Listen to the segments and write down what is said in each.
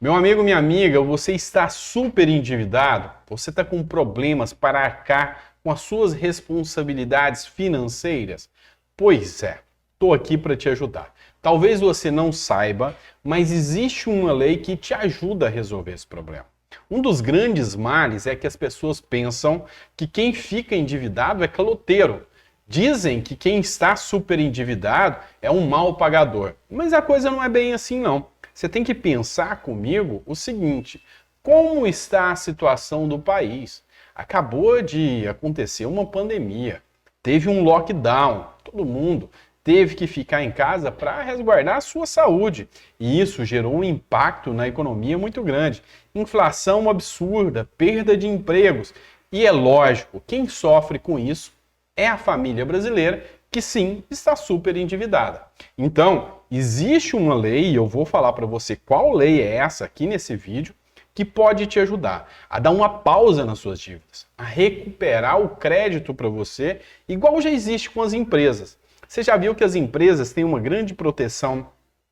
Meu amigo, minha amiga, você está super endividado? Você está com problemas para arcar com as suas responsabilidades financeiras? Pois é, estou aqui para te ajudar. Talvez você não saiba, mas existe uma lei que te ajuda a resolver esse problema. Um dos grandes males é que as pessoas pensam que quem fica endividado é caloteiro. Dizem que quem está super endividado é um mau pagador, mas a coisa não é bem assim não. Você tem que pensar comigo o seguinte: como está a situação do país? Acabou de acontecer uma pandemia, teve um lockdown, todo mundo teve que ficar em casa para resguardar a sua saúde. E isso gerou um impacto na economia muito grande. Inflação absurda, perda de empregos. E é lógico, quem sofre com isso é a família brasileira, que sim, está super endividada. Então, existe uma lei, e eu vou falar para você qual lei é essa aqui nesse vídeo, que pode te ajudar a dar uma pausa nas suas dívidas, a recuperar o crédito para você, igual já existe com as empresas. Você já viu que as empresas têm uma grande proteção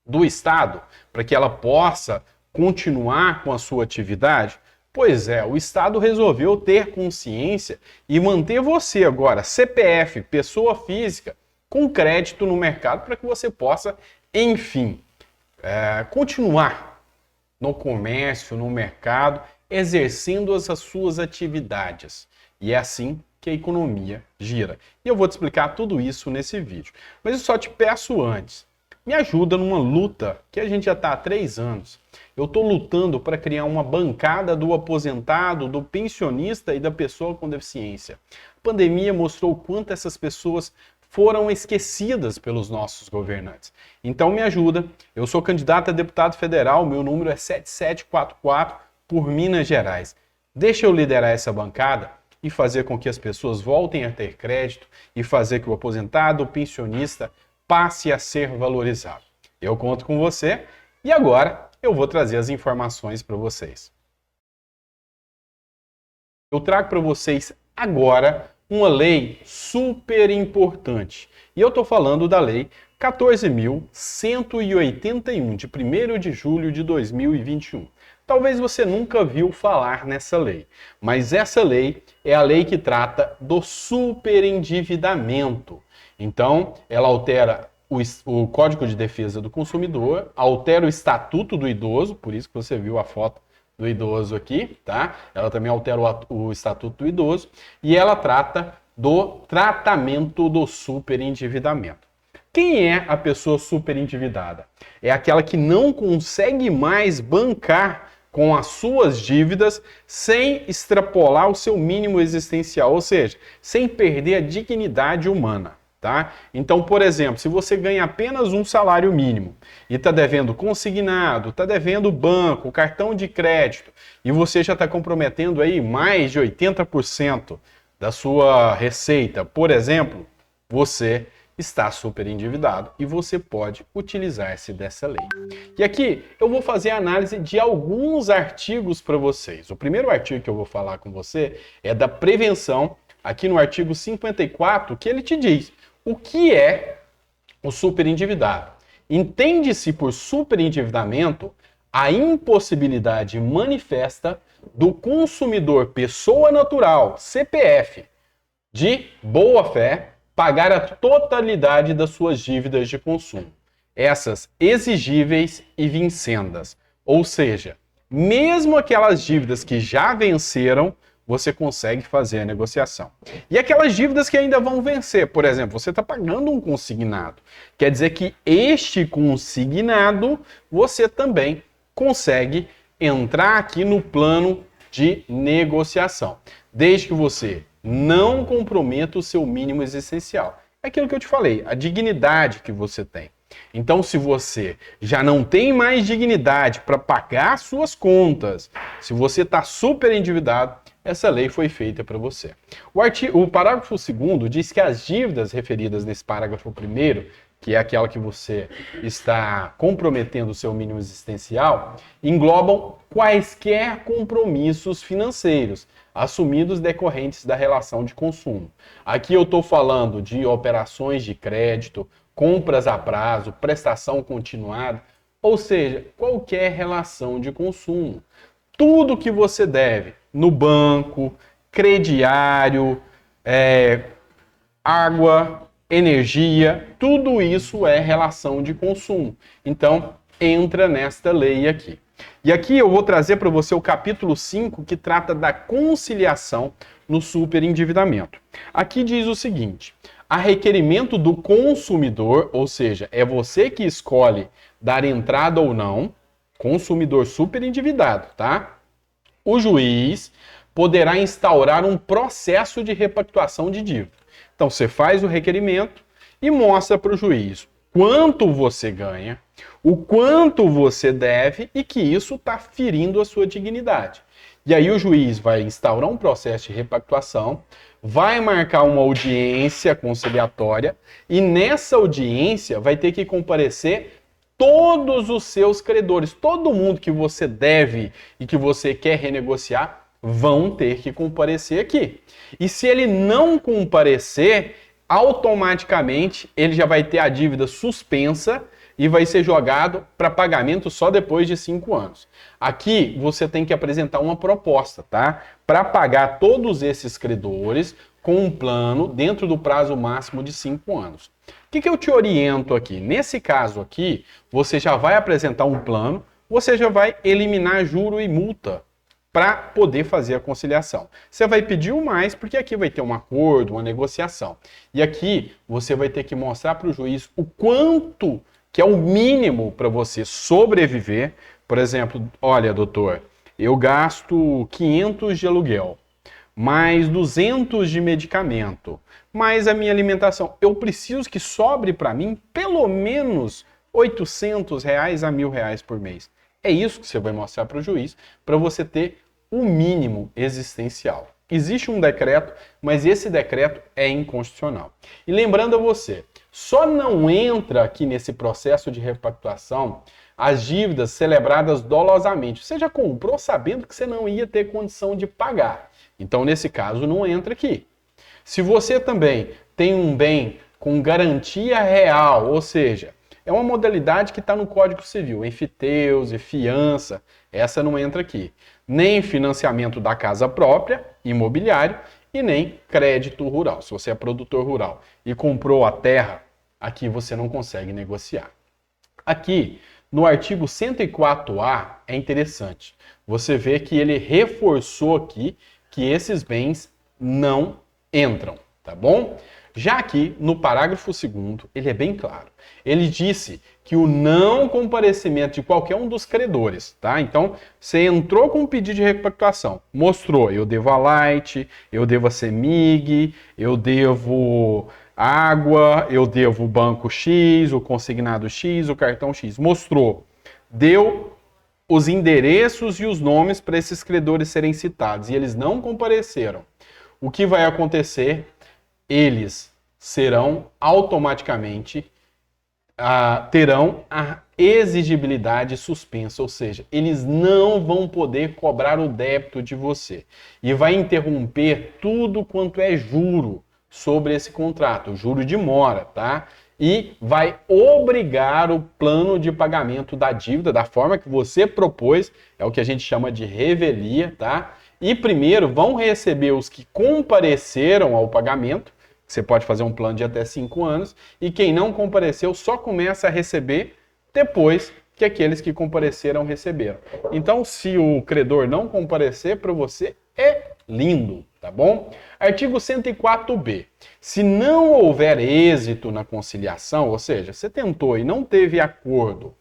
do Estado para que ela possa continuar com a sua atividade? Pois é, o Estado resolveu ter consciência e manter você agora, CPF, pessoa física, com crédito no mercado para que você possa, enfim, continuar no comércio, no mercado, exercendo as suas atividades. E é assim que a economia gira. E eu vou te explicar tudo isso nesse vídeo. Mas eu só te peço antes, me ajuda numa luta que a gente já está há 3 anos. Eu estou lutando para criar uma bancada do aposentado, do pensionista e da pessoa com deficiência. A pandemia mostrou o quanto essas pessoas foram esquecidas pelos nossos governantes. Então me ajuda. Eu sou candidato a deputado federal, meu número é 7744 por Minas Gerais. Deixa eu liderar essa bancada e fazer com que as pessoas voltem a ter crédito e fazer que o aposentado, o pensionista, passe a ser valorizado. Eu conto com você e agora eu vou trazer as informações para vocês. Eu trago para vocês agora uma lei super importante. E eu estou falando da Lei 14.181, de 1º de julho de 2021. Talvez você nunca viu falar nessa lei, mas essa lei é a lei que trata do superendividamento. Então, ela altera o Código de Defesa do Consumidor, altera o Estatuto do Idoso, por isso que você viu a foto do idoso aqui, tá? Ela também altera o Estatuto do Idoso e ela trata do tratamento do superendividamento. Quem é a pessoa superendividada? É aquela que não consegue mais bancar com as suas dívidas sem extrapolar o seu mínimo existencial, ou seja, sem perder a dignidade humana. Tá? Então, por exemplo, se você ganha apenas um salário mínimo e está devendo consignado, está devendo banco, cartão de crédito, e você já está comprometendo aí mais de 80% da sua receita, por exemplo, você está super endividado e você pode utilizar-se dessa lei. E aqui eu vou fazer a análise de alguns artigos para vocês. O primeiro artigo que eu vou falar com você é da prevenção, aqui no artigo 54, que ele te diz o que é o superendividado. Entende-se por superendividamento a impossibilidade manifesta do consumidor pessoa natural, CPF, de boa fé, pagar a totalidade das suas dívidas de consumo, essas exigíveis e vincendas. Ou seja, mesmo aquelas dívidas que já venceram, você consegue fazer a negociação. E aquelas dívidas que ainda vão vencer, por exemplo, você está pagando um consignado. Quer dizer que este consignado, você também consegue entrar aqui no plano de negociação, desde que você não comprometa o seu mínimo existencial. É aquilo que eu te falei, a dignidade que você tem. Então, se você já não tem mais dignidade para pagar suas contas, se você está super endividado, essa lei foi feita para você. O parágrafo 2º diz que as dívidas referidas nesse parágrafo 1º, que é aquela que você está comprometendo o seu mínimo existencial, englobam quaisquer compromissos financeiros assumidos decorrentes da relação de consumo. Aqui eu estou falando de operações de crédito, compras a prazo, prestação continuada, ou seja, qualquer relação de consumo. Tudo que você deve no banco, crediário, água, energia, tudo isso é relação de consumo. Então, entra nesta lei aqui. E aqui eu vou trazer para você o capítulo 5, que trata da conciliação no superendividamento. Aqui diz o seguinte: a requerimento do consumidor, ou seja, é você que escolhe dar entrada ou não, consumidor superendividado, tá? O juiz poderá instaurar um processo de repactuação de dívida. Então, você faz o requerimento e mostra para o juiz quanto você ganha, o quanto você deve e que isso está ferindo a sua dignidade. E aí o juiz vai instaurar um processo de repactuação, vai marcar uma audiência conciliatória e nessa audiência vai ter que comparecer todos os seus credores. Todo mundo que você deve e que você quer renegociar vão ter que comparecer aqui. E se ele não comparecer, automaticamente ele já vai ter a dívida suspensa e vai ser jogado para pagamento só depois de 5 anos. Aqui você tem que apresentar uma proposta, tá? Para pagar todos esses credores com um plano dentro do prazo máximo de 5 anos. O que eu te oriento aqui? Nesse caso aqui, você já vai apresentar um plano, você já vai eliminar juro e multa para poder fazer a conciliação. Você vai pedir o mais, porque aqui vai ter um acordo, uma negociação. E aqui você vai ter que mostrar para o juiz o quanto que é o mínimo para você sobreviver. Por exemplo, olha, doutor, eu gasto 500 de aluguel, mais 200 de medicamento, mais a minha alimentação. Eu preciso que sobre para mim pelo menos R$800 a R$1.000 por mês. É isso que você vai mostrar para o juiz, para você ter o mínimo existencial. Existe um decreto, mas esse decreto é inconstitucional. E lembrando a você, só não entra aqui nesse processo de repactuação as dívidas celebradas dolosamente. Você já comprou sabendo que você não ia ter condição de pagar. Então, nesse caso, não entra aqui. Se você também tem um bem com garantia real, ou seja, é uma modalidade que está no Código Civil, enfiteuse, fiança, essa não entra aqui. Nem financiamento da casa própria, imobiliário, e nem crédito rural. Se você é produtor rural e comprou a terra, aqui você não consegue negociar. Aqui, no artigo 104A, é interessante. Você vê que ele reforçou aqui que esses bens não entram, tá bom? Já aqui, no parágrafo 2º, ele é bem claro. Ele disse que o não comparecimento de qualquer um dos credores, tá? Então, você entrou com um pedido de repactuação, mostrou, eu devo a Light, eu devo a CEMIG, eu devo água, eu devo o banco X, o consignado X, o cartão X. Mostrou, deu os endereços e os nomes para esses credores serem citados e eles não compareceram. O que vai acontecer? Eles serão automaticamente, terão a exigibilidade suspensa, ou seja, eles não vão poder cobrar o débito de você. E vai interromper tudo quanto é juro sobre esse contrato, juro de mora, tá? E vai obrigar o plano de pagamento da dívida da forma que você propôs, é o que a gente chama de revelia, tá? E primeiro vão receber os que compareceram ao pagamento, você pode fazer um plano de até 5 anos, e quem não compareceu só começa a receber depois que aqueles que compareceram receberam. Então, se o credor não comparecer, para você é lindo, tá bom? Artigo 104b. Se não houver êxito na conciliação, ou seja, você tentou e não teve acordo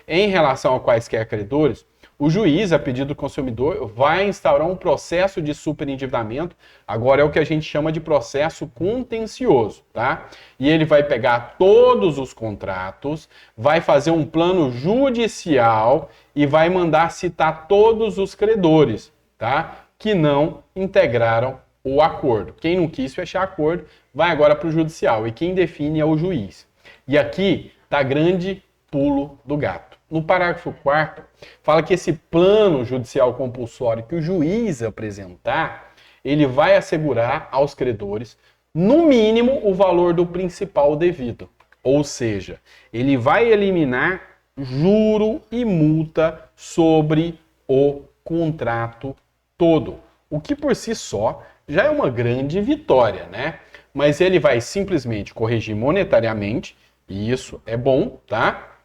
em relação a quaisquer credores, o juiz, a pedido do consumidor, vai instaurar um processo de superendividamento. Agora é o que a gente chama de processo contencioso, tá? E ele vai pegar todos os contratos, vai fazer um plano judicial e vai mandar citar todos os credores, tá? Que não integraram o acordo. Quem não quis fechar acordo vai agora para o judicial e quem define é o juiz. E aqui está grande pulo do gato. No parágrafo 4º, fala que esse plano judicial compulsório que o juiz apresentar, ele vai assegurar aos credores, no mínimo, o valor do principal devido. Ou seja, ele vai eliminar juro e multa sobre o contrato todo. O que por si só já é uma grande vitória, né? Mas ele vai simplesmente corrigir monetariamente, e isso é bom, tá?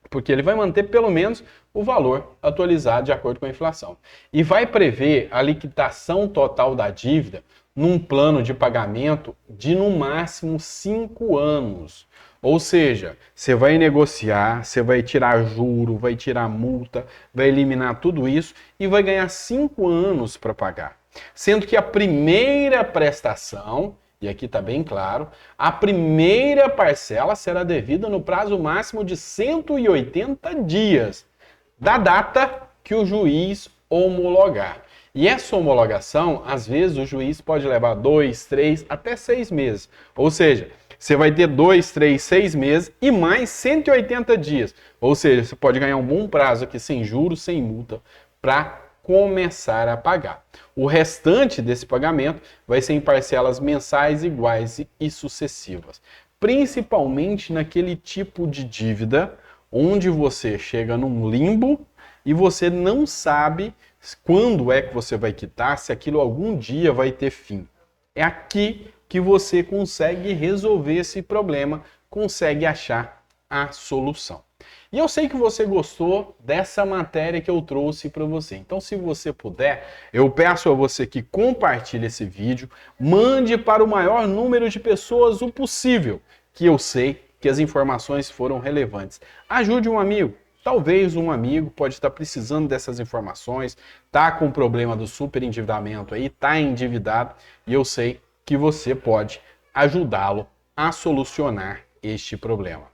Porque ele vai manter pelo menos o valor atualizado de acordo com a inflação. E vai prever a liquidação total da dívida num plano de pagamento de no máximo 5 anos. Ou seja, você vai negociar, você vai tirar juro, vai tirar multa, vai eliminar tudo isso e vai ganhar 5 anos para pagar. Sendo que a primeira prestação, e aqui está bem claro, a primeira parcela será devida no prazo máximo de 180 dias, da data que o juiz homologar. E essa homologação, às vezes, o juiz pode levar 2, 3, até 6 meses. Ou seja, você vai ter 2, 3, 6 meses e mais 180 dias. Ou seja, você pode ganhar um bom prazo aqui, sem juros, sem multa, para começar a pagar. O restante desse pagamento vai ser em parcelas mensais iguais e sucessivas. Principalmente naquele tipo de dívida onde você chega num limbo e você não sabe quando é que você vai quitar, se aquilo algum dia vai ter fim. É aqui que você consegue resolver esse problema, consegue achar a solução. E eu sei que você gostou dessa matéria que eu trouxe para você. Então, se você puder, eu peço a você que compartilhe esse vídeo, mande para o maior número de pessoas o possível, que eu sei que as informações foram relevantes. Ajude um amigo. Talvez um amigo pode estar precisando dessas informações, tá com o problema do superendividamento aí, tá endividado, e eu sei que você pode ajudá-lo a solucionar este problema.